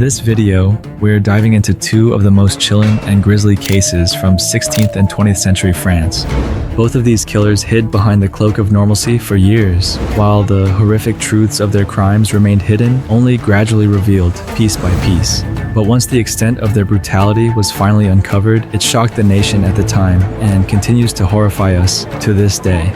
this video, we're diving into two of the most chilling and grisly cases from 16th and 20th century France. Both of these killers hid behind the cloak of normalcy for years, while the horrific truths of their crimes remained hidden, only gradually revealed piece by piece. But once the extent of their brutality was finally uncovered, it shocked the nation at the time and continues to horrify us to this day.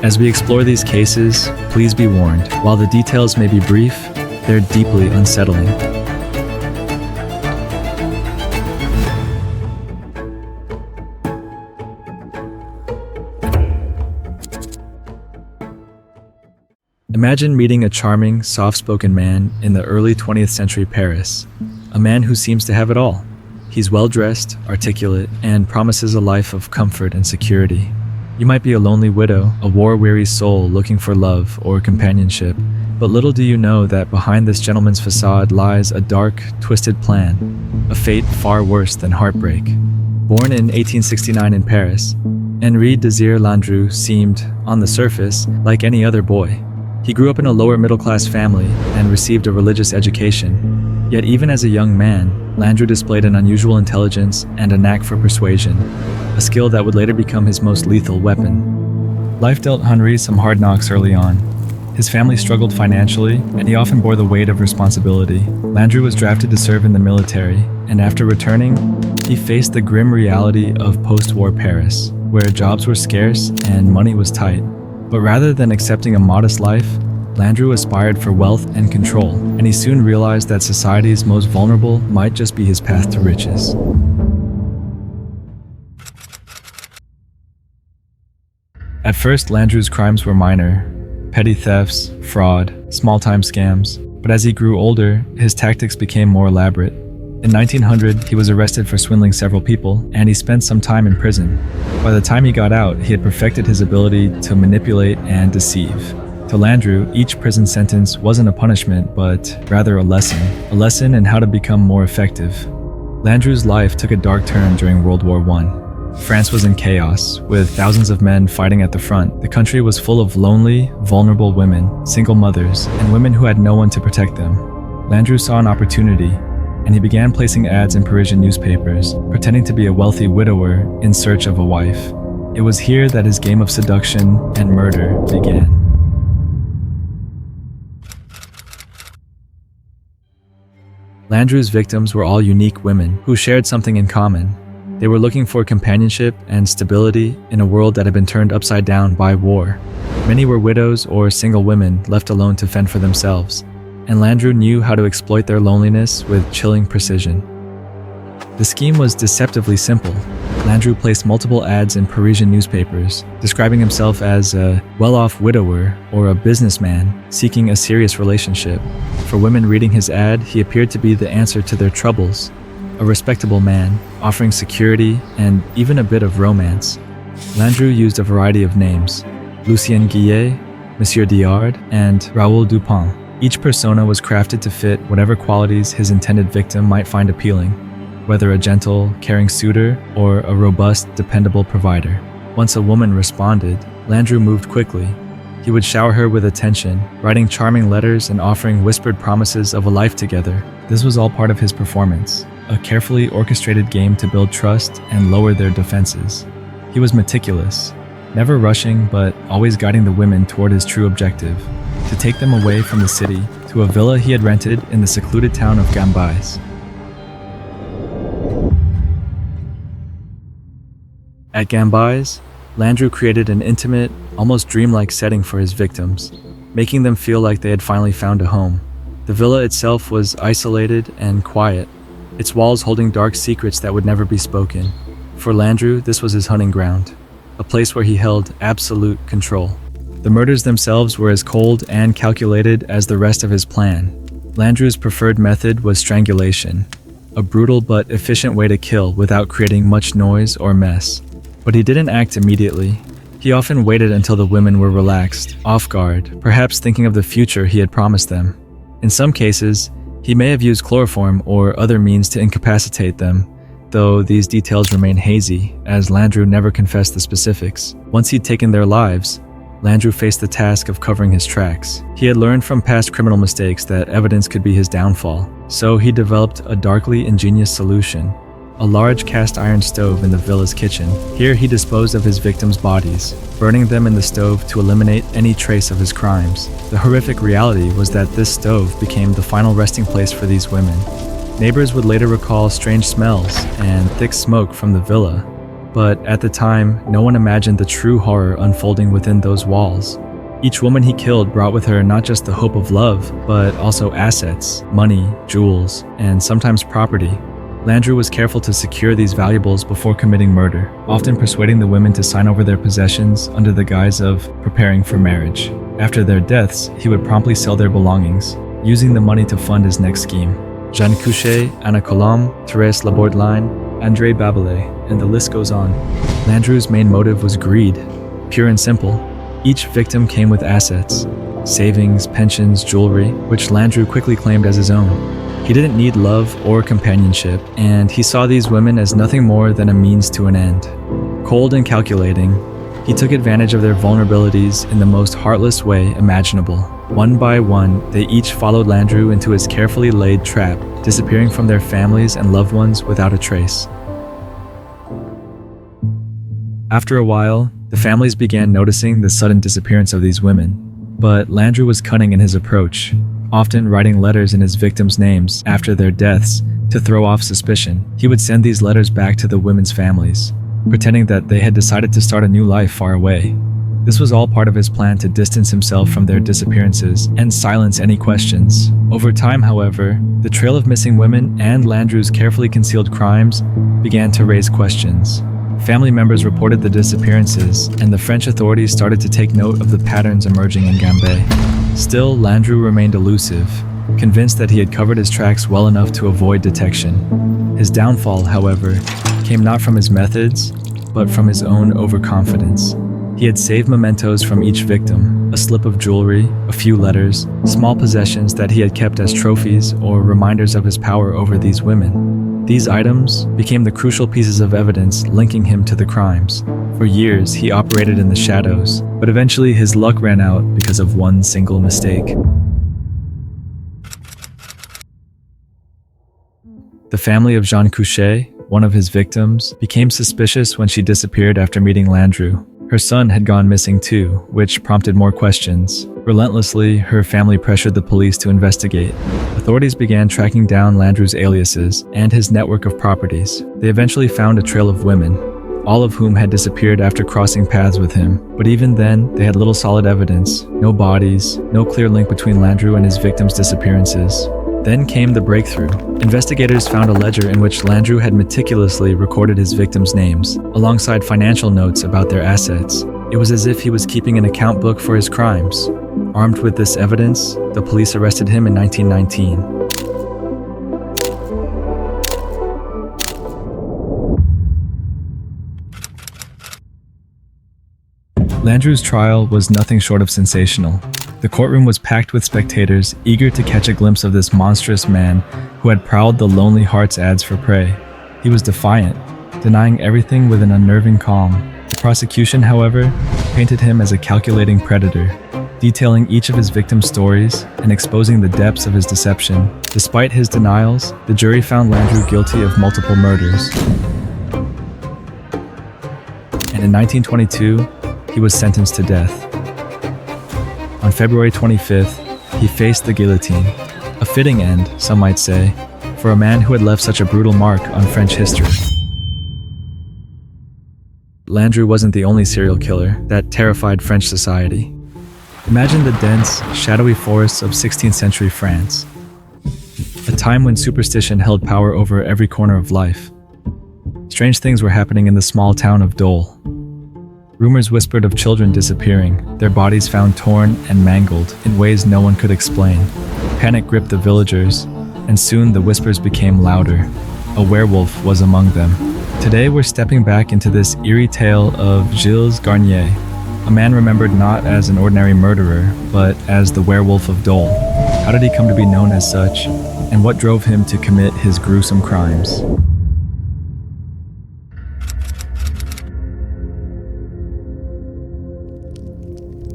As we explore these cases, please be warned, while the details may be brief, they're deeply unsettling. Imagine meeting a charming, soft-spoken man in the early 20th century Paris. A man who seems to have it all. He's well-dressed, articulate, and promises a life of comfort and security. You might be a lonely widow, a war-weary soul looking for love or companionship. But little do you know that behind this gentleman's facade lies a dark, twisted plan. A fate far worse than heartbreak. Born in 1869 in Paris, Henri Désiré Landru seemed, on the surface, like any other boy. He grew up in a lower middle-class family and received a religious education. Yet even as a young man, Landru displayed an unusual intelligence and a knack for persuasion, a skill that would later become his most lethal weapon. Life dealt Henri some hard knocks early on. His family struggled financially, and he often bore the weight of responsibility. Landru was drafted to serve in the military, and after returning, he faced the grim reality of post-war Paris, where jobs were scarce and money was tight. But rather than accepting a modest life, Landru aspired for wealth and control, and he soon realized that society's most vulnerable might just be his path to riches. At first, Landru's crimes were minor, petty thefts, fraud, small-time scams, but as he grew older, his tactics became more elaborate. In 1900, he was arrested for swindling several people, and he spent some time in prison. By the time he got out, he had perfected his ability to manipulate and deceive. To Landru, each prison sentence wasn't a punishment, but rather a lesson in how to become more effective. Landru's life took a dark turn during World War I. France was in chaos, with thousands of men fighting at the front. The country was full of lonely, vulnerable women, single mothers, and women who had no one to protect them. Landru saw an opportunity, and he began placing ads in Parisian newspapers, pretending to be a wealthy widower in search of a wife. It was here that his game of seduction and murder began. Landru's victims were all unique women who shared something in common. They were looking for companionship and stability in a world that had been turned upside down by war. Many were widows or single women left alone to fend for themselves, and Landru knew how to exploit their loneliness with chilling precision. The scheme was deceptively simple. Landru placed multiple ads in Parisian newspapers, describing himself as a well-off widower or a businessman seeking a serious relationship. For women reading his ad, he appeared to be the answer to their troubles, a respectable man, offering security and even a bit of romance. Landru used a variety of names: Lucien Guillet, Monsieur Diard, and Raoul Dupont. Each persona was crafted to fit whatever qualities his intended victim might find appealing, whether a gentle, caring suitor or a robust, dependable provider. Once a woman responded, Landru moved quickly. He would shower her with attention, writing charming letters and offering whispered promises of a life together. This was all part of his performance, a carefully orchestrated game to build trust and lower their defenses. He was meticulous, never rushing but always guiding the women toward his true objective: to take them away from the city to a villa he had rented in the secluded town of Garniers. At Garniers, Landru created an intimate, almost dreamlike setting for his victims, making them feel like they had finally found a home. The villa itself was isolated and quiet, its walls holding dark secrets that would never be spoken. For Landru, this was his hunting ground, a place where he held absolute control. The murders themselves were as cold and calculated as the rest of his plan. Landru's preferred method was strangulation, a brutal but efficient way to kill without creating much noise or mess. But he didn't act immediately. He often waited until the women were relaxed, off guard, perhaps thinking of the future he had promised them. In some cases, he may have used chloroform or other means to incapacitate them, though these details remain hazy, as Landru never confessed the specifics. Once he'd taken their lives, Landru faced the task of covering his tracks. He had learned from past criminal mistakes that evidence could be his downfall, so he developed a darkly ingenious solution: a large cast iron stove in the villa's kitchen. Here he disposed of his victims' bodies, burning them in the stove to eliminate any trace of his crimes. The horrific reality was that this stove became the final resting place for these women. Neighbors would later recall strange smells and thick smoke from the villa, but at the time, no one imagined the true horror unfolding within those walls. Each woman he killed brought with her not just the hope of love, but also assets, money, jewels, and sometimes property. Landru was careful to secure these valuables before committing murder, often persuading the women to sign over their possessions under the guise of preparing for marriage. After their deaths, he would promptly sell their belongings, using the money to fund his next scheme. Jean Couchet, Anna Colombe, Thérèse Labourdelaine, André Babelet, and the list goes on. Landru's main motive was greed, pure and simple. Each victim came with assets, savings, pensions, jewelry, which Landru quickly claimed as his own. He didn't need love or companionship, and he saw these women as nothing more than a means to an end. Cold and calculating, he took advantage of their vulnerabilities in the most heartless way imaginable. One by one, they each followed Landru into his carefully laid trap, disappearing from their families and loved ones without a trace. After a while, the families began noticing the sudden disappearance of these women, but Landru was cunning in his approach, often writing letters in his victims' names after their deaths to throw off suspicion. He would send these letters back to the women's families, pretending that they had decided to start a new life far away. This was all part of his plan to distance himself from their disappearances and silence any questions. Over time, however, the trail of missing women and Landru's carefully concealed crimes began to raise questions. Family members reported the disappearances, and the French authorities started to take note of the patterns emerging in Gambé. Still, Landru remained elusive, convinced that he had covered his tracks well enough to avoid detection. His downfall, however, came not from his methods, but from his own overconfidence. He had saved mementos from each victim, a slip of jewelry, a few letters, small possessions that he had kept as trophies or reminders of his power over these women. These items became the crucial pieces of evidence linking him to the crimes. For years, he operated in the shadows, but eventually his luck ran out because of one single mistake. The family of Jean Couchet, one of his victims, became suspicious when she disappeared after meeting Landru. Her son had gone missing too, which prompted more questions. Relentlessly, her family pressured the police to investigate. Authorities began tracking down Landru's aliases and his network of properties. They eventually found a trail of women, all of whom had disappeared after crossing paths with him. But even then, they had little solid evidence, no bodies, no clear link between Landru and his victims' disappearances. Then came the breakthrough. Investigators found a ledger in which Landru had meticulously recorded his victims' names, alongside financial notes about their assets. It was as if he was keeping an account book for his crimes. Armed with this evidence, the police arrested him in 1919. Landru's trial was nothing short of sensational. The courtroom was packed with spectators eager to catch a glimpse of this monstrous man who had prowled the lonely heart's ads for prey. He was defiant, denying everything with an unnerving calm. The prosecution, however, painted him as a calculating predator, detailing each of his victims' stories and exposing the depths of his deception. Despite his denials, the jury found Landru guilty of multiple murders. And in 1922, he was sentenced to death. On February 25th, he faced the guillotine. A fitting end, some might say, for a man who had left such a brutal mark on French history. Landru wasn't the only serial killer that terrified French society. Imagine the dense, shadowy forests of 16th century France, a time when superstition held power over every corner of life. Strange things were happening in the small town of Dole. Rumors whispered of children disappearing, their bodies found torn and mangled in ways no one could explain. Panic gripped the villagers, and soon the whispers became louder. A werewolf was among them. Today we're stepping back into this eerie tale of Gilles Garnier, a man remembered not as an ordinary murderer, but as the Werewolf of Dole. How did he come to be known as such, and what drove him to commit his gruesome crimes?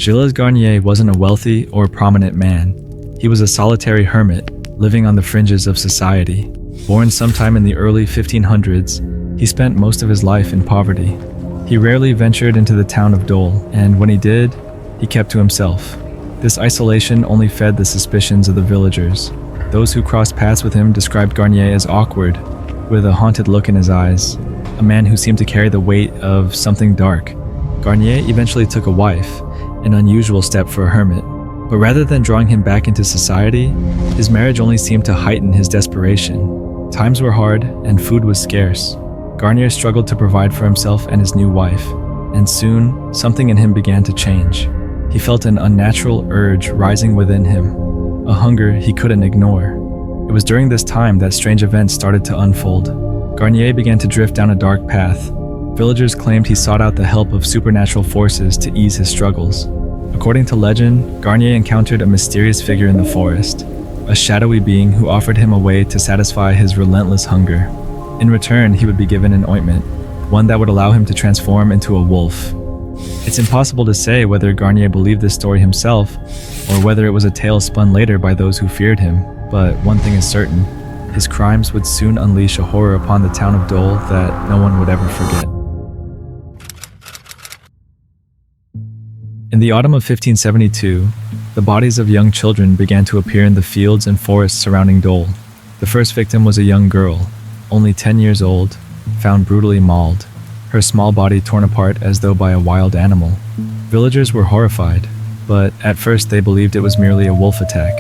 Gilles Garnier wasn't a wealthy or prominent man. He was a solitary hermit, living on the fringes of society. Born sometime in the early 1500s, he spent most of his life in poverty. He rarely ventured into the town of Dole, and when he did, he kept to himself. This isolation only fed the suspicions of the villagers. Those who crossed paths with him described Garnier as awkward, with a haunted look in his eyes, a man who seemed to carry the weight of something dark. Garnier eventually took a wife, an unusual step for a hermit. But rather than drawing him back into society, his marriage only seemed to heighten his desperation. Times were hard and food was scarce. Garnier struggled to provide for himself and his new wife, and soon, something in him began to change. He felt an unnatural urge rising within him, a hunger he couldn't ignore. It was during this time that strange events started to unfold. Garnier began to drift down a dark path. Villagers claimed he sought out the help of supernatural forces to ease his struggles. According to legend, Garnier encountered a mysterious figure in the forest, a shadowy being who offered him a way to satisfy his relentless hunger. In return, he would be given an ointment, one that would allow him to transform into a wolf. It's impossible to say whether Garnier believed this story himself, or whether it was a tale spun later by those who feared him, but one thing is certain: his crimes would soon unleash a horror upon the town of Dole that no one would ever forget. In the autumn of 1572, the bodies of young children began to appear in the fields and forests surrounding Dole. The first victim was a young girl, only 10 years old, found brutally mauled, her small body torn apart as though by a wild animal. Villagers were horrified, but at first they believed it was merely a wolf attack.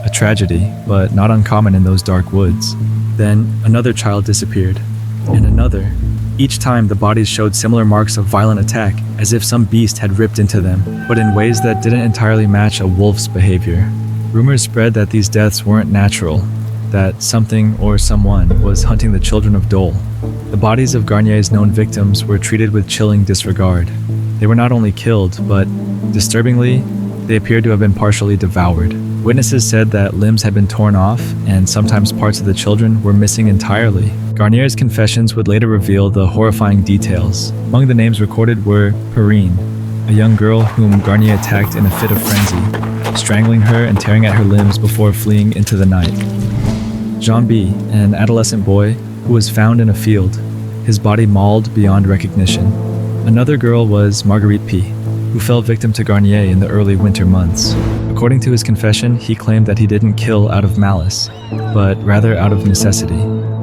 A tragedy, but not uncommon in those dark woods. Then another child disappeared, and another. Each time the bodies showed similar marks of violent attack, as if some beast had ripped into them, but in ways that didn't entirely match a wolf's behavior. Rumors spread that these deaths weren't natural, that something or someone was hunting the children of Dole. The bodies of Garnier's known victims were treated with chilling disregard. They were not only killed, but, disturbingly, they appeared to have been partially devoured. Witnesses said that limbs had been torn off, and sometimes parts of the children were missing entirely. Garnier's confessions would later reveal the horrifying details. Among the names recorded were Perrine, a young girl whom Garnier attacked in a fit of frenzy, strangling her and tearing at her limbs before fleeing into the night. Jean B., an adolescent boy who was found in a field, his body mauled beyond recognition. Another girl was Marguerite P., who fell victim to Garnier in the early winter months. According to his confession, he claimed that he didn't kill out of malice, but rather out of necessity.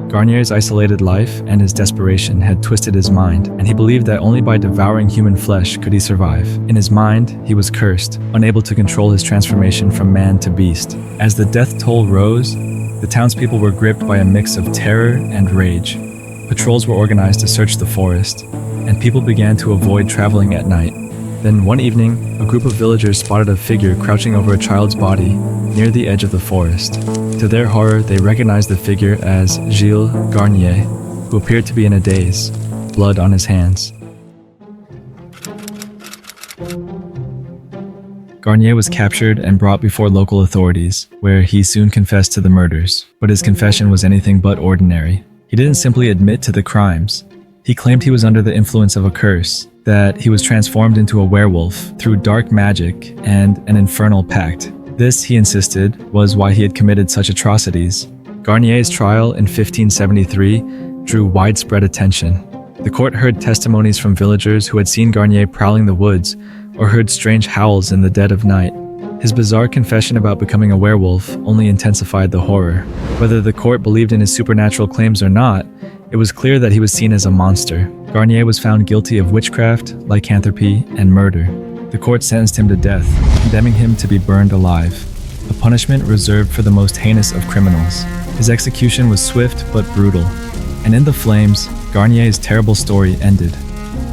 Garnier's isolated life and his desperation had twisted his mind, and he believed that only by devouring human flesh could he survive. In his mind, he was cursed, unable to control his transformation from man to beast. As the death toll rose, the townspeople were gripped by a mix of terror and rage. Patrols were organized to search the forest, and people began to avoid traveling at night. Then one evening, a group of villagers spotted a figure crouching over a child's body near the edge of the forest. To their horror, they recognized the figure as Gilles Garnier, who appeared to be in a daze, blood on his hands. Garnier was captured and brought before local authorities, where he soon confessed to the murders. But his confession was anything but ordinary. He didn't simply admit to the crimes. He claimed he was under the influence of a curse, that he was transformed into a werewolf through dark magic and an infernal pact. This, he insisted, was why he had committed such atrocities. Garnier's trial in 1573 drew widespread attention. The court heard testimonies from villagers who had seen Garnier prowling the woods or heard strange howls in the dead of night. His bizarre confession about becoming a werewolf only intensified the horror. Whether the court believed in his supernatural claims or not, it was clear that he was seen as a monster. Garnier was found guilty of witchcraft, lycanthropy, and murder. The court sentenced him to death, condemning him to be burned alive, a punishment reserved for the most heinous of criminals. His execution was swift but brutal, and in the flames, Garnier's terrible story ended.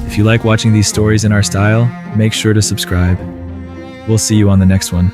If you like watching these stories in our style, make sure to subscribe. We'll see you on the next one.